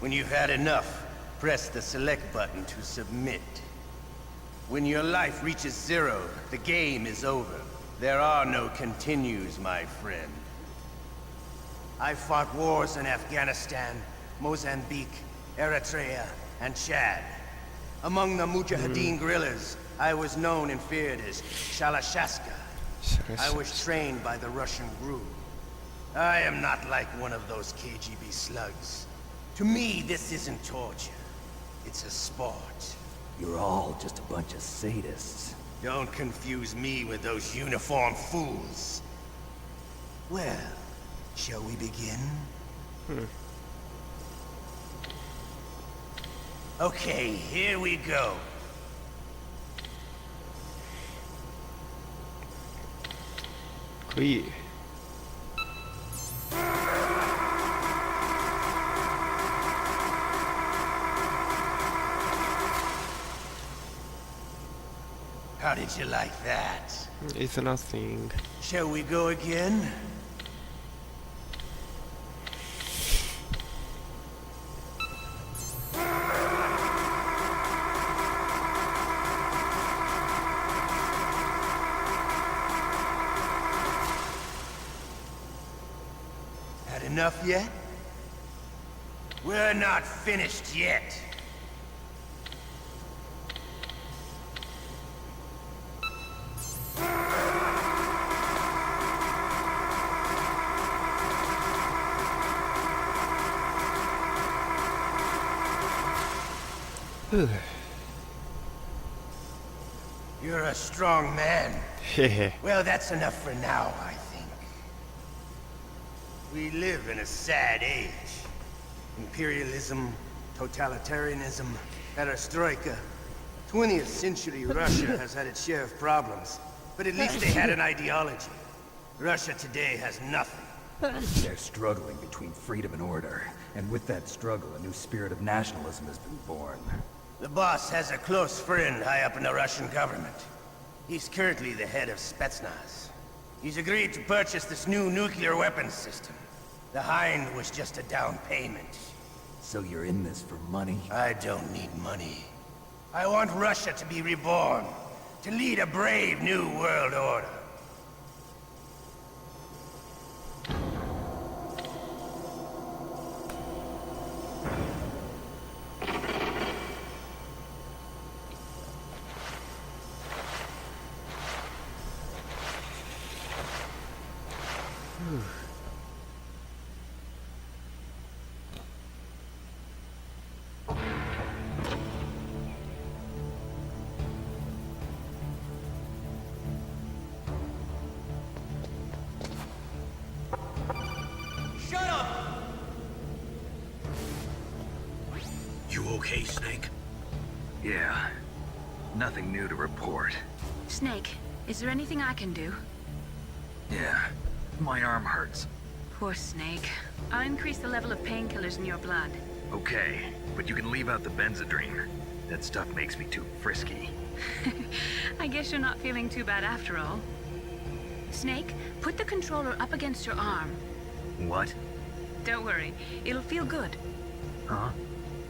When you've had enough, press the select button to submit. When your life reaches 0, the game is over. There are no continues, my friend. I fought wars in Afghanistan, Mozambique, Eritrea, and Chad. Among the Mujahideen guerrillas, I was known and feared as Shalashaska. I was trained by the Russian GRU. I am not like one of those KGB slugs. To me, this isn't torture. It's a sport. You're all just a bunch of sadists. Don't confuse me with those uniformed fools. Well, shall we begin? Okay, here we go. Qui. How did you like that? It's nothing. Shall we go again? Had enough yet? We're not finished yet. You're a strong man. Well, that's enough for now, I think. We live in a sad age. Imperialism, totalitarianism, perestroika. 20th century Russia has had its share of problems, but at least they had an ideology. Russia today has nothing. They're struggling between freedom and order, and with that struggle, a new spirit of nationalism has been born. The boss has a close friend high up in the Russian government. He's currently the head of Spetsnaz. He's agreed to purchase this new nuclear weapons system. The Hind was just a down payment. So you're in this for money? I don't need money. I want Russia to be reborn, to lead a brave new world order. You okay, Snake? Yeah. Nothing new to report. Snake, is there anything I can do? Yeah. My arm hurts. Poor Snake. I'll increase the level of painkillers in your blood. Okay, but you can leave out the Benzedrine. That stuff makes me too frisky. I guess you're not feeling too bad after all. Snake, put the controller up against your arm. What? Don't worry, it'll feel good. Huh?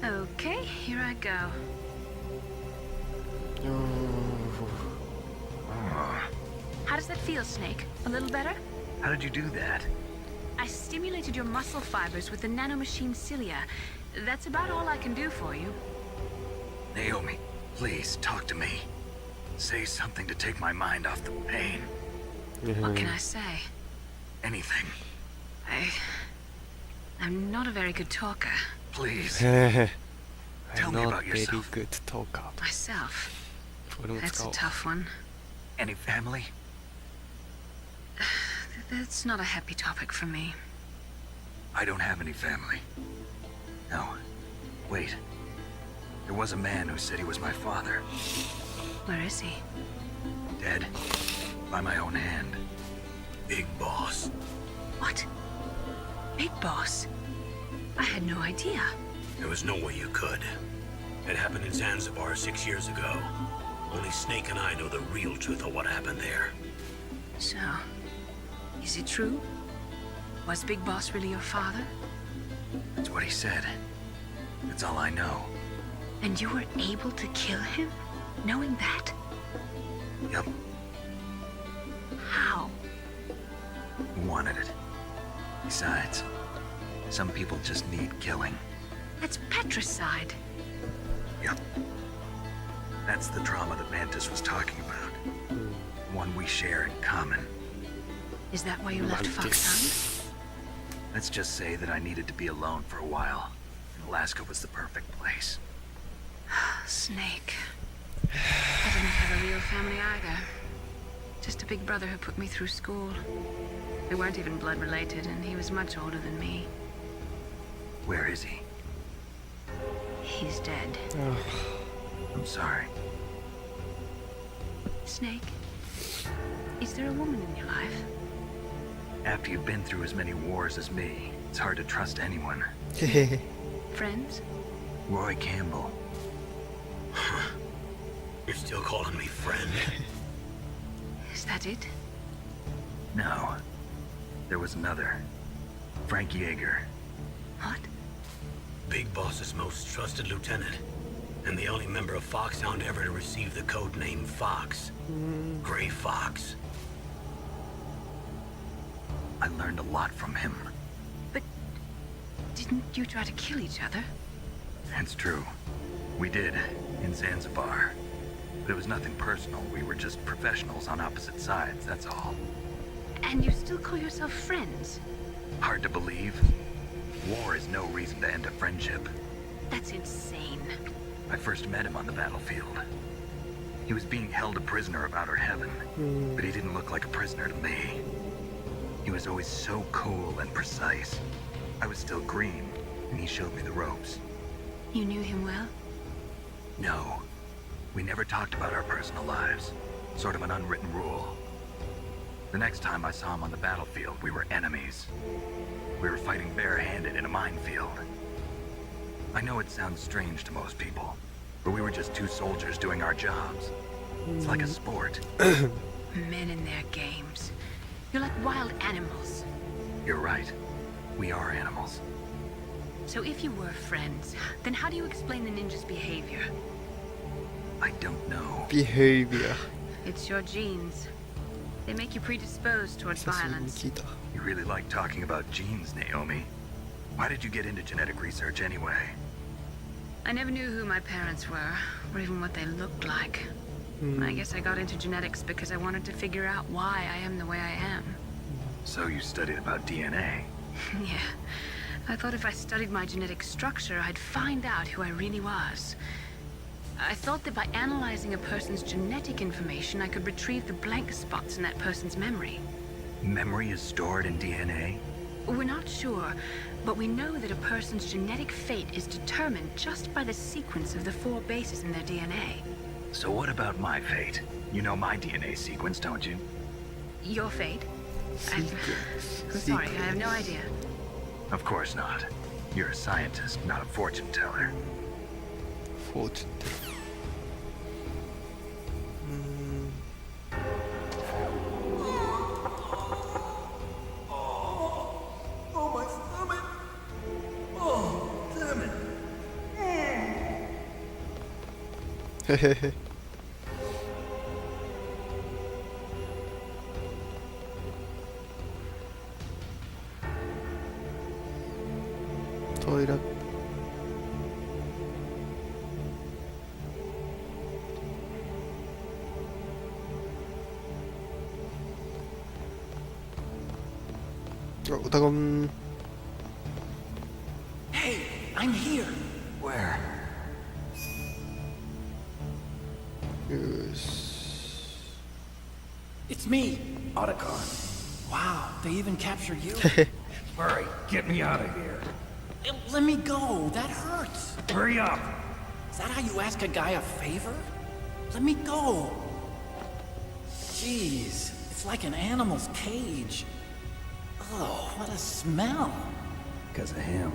Okay, here I go. How does that feel, Snake? A little better? How did you do that? I stimulated your muscle fibers with the nanomachine cilia. That's about all I can do for you. Naomi, please talk to me. Say something to take my mind off the pain. What can I say? Anything. I'm not a very good talker. Please. I'm Tell me not about very yourself. good talker. Myself. 俺も That's 使 a おう。 tough one. Any family? That's not a happy topic for me. I don't have any family. No. Wait. There was a man who said he was my father. Where is he? Dead. By my own hand. Big Boss. What? Big Boss? I had no idea. There was no way you could. It happened in Zanzibar 6 years ago. Only Snake and I know the real truth of what happened there. So, is it true? Was Big Boss really your father? That's what he said. That's all I know. And you were able to kill him, knowing that? Yep, How? wanted it. Besides, some people just need killing. That's patricide. Yep. That's the trauma that Mantis was talking about. One we share in common. Is that why you left Foxhound? Let's just say that I needed to be alone for a while. And Alaska was the perfect place. Snake. I didn't have a real family either. Just a big brother who put me through school. We weren't even blood related, and he was much older than me. Where is he? He's dead. I'm sorry. Snake, is there a woman in your life? After you've been through as many wars as me, it's hard to trust anyone. Friends? Roy Campbell. You're still calling me friend? Is that it? No. There was another. Frank Yeager. What? Big Boss's most trusted lieutenant. And the only member of Foxhound ever to receive the code name Fox. Gray Fox. I learned a lot from him. But didn't you try to kill each other? It's true. We did, in Zanzibar. But it was nothing personal. We were just professionals on opposite sides, that's all. And you still call yourself friends? Hard to believe. War is no reason to end a friendship. That's insane. I first met him on the battlefield. He was being held a prisoner of outer heaven, but he didn't look like a prisoner to me. He was always so cool and precise. I was still green, and he showed me the ropes. You knew him well? No. We never talked about our personal lives. Sort of an unwritten rule. The next time I saw him on the battlefield, we were enemies. We were fighting barehanded in a minefield. I know it sounds strange to most people, but we were just two soldiers doing our jobs. It's like a sport. Men in their games. You're like wild animals. You're right. We are animals. So if you were friends, then how do you explain the ninja's behavior? I don't know. Behavior. It's your genes. They make you predisposed towards 久しぶりに violence. 聞いた。 You really like talking about genes, Naomi. Why did you get into genetic research anyway? I never knew who my parents were, or even what they looked like. I guess I got into genetics because I wanted to figure out why I am the way I am. So you studied about DNA. Yeah. I thought if I studied my genetic structure, I'd find out who I really was. I thought that by analyzing a person's genetic information, I could retrieve the blank spots in that person's memory. Memory is stored in DNA? We're not sure, but we know that a person's genetic fate is determined just by the sequence of the 4 bases in their DNA. So what about my fate? You know my DNA sequence, don't you? Your fate? I'm Secrets. sorry, I have no idea. Of course not. You're a scientist, not a fortune teller. Fortune. Oh, my stomach! Oh, damn it! へへへ。トイレ。あ、歌がん。 Hey, I'm here. Where? よし。 It's me, Otacon. Wow, they even captured you? Hurry, get me out of here. Let me go. That hurts. Hurry up! Is that how you ask a guy a favor? Let me go. Jeez, it's like an animal's cage. Oh, what a smell. Because of him.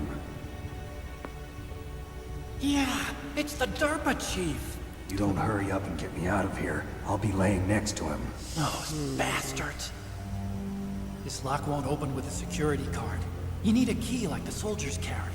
Yeah, it's the Derpa chief. You don't hurry up and get me out of here, I'll be laying next to him. Those bastards. This lock won't open with a security card. You need a key like the soldiers carry.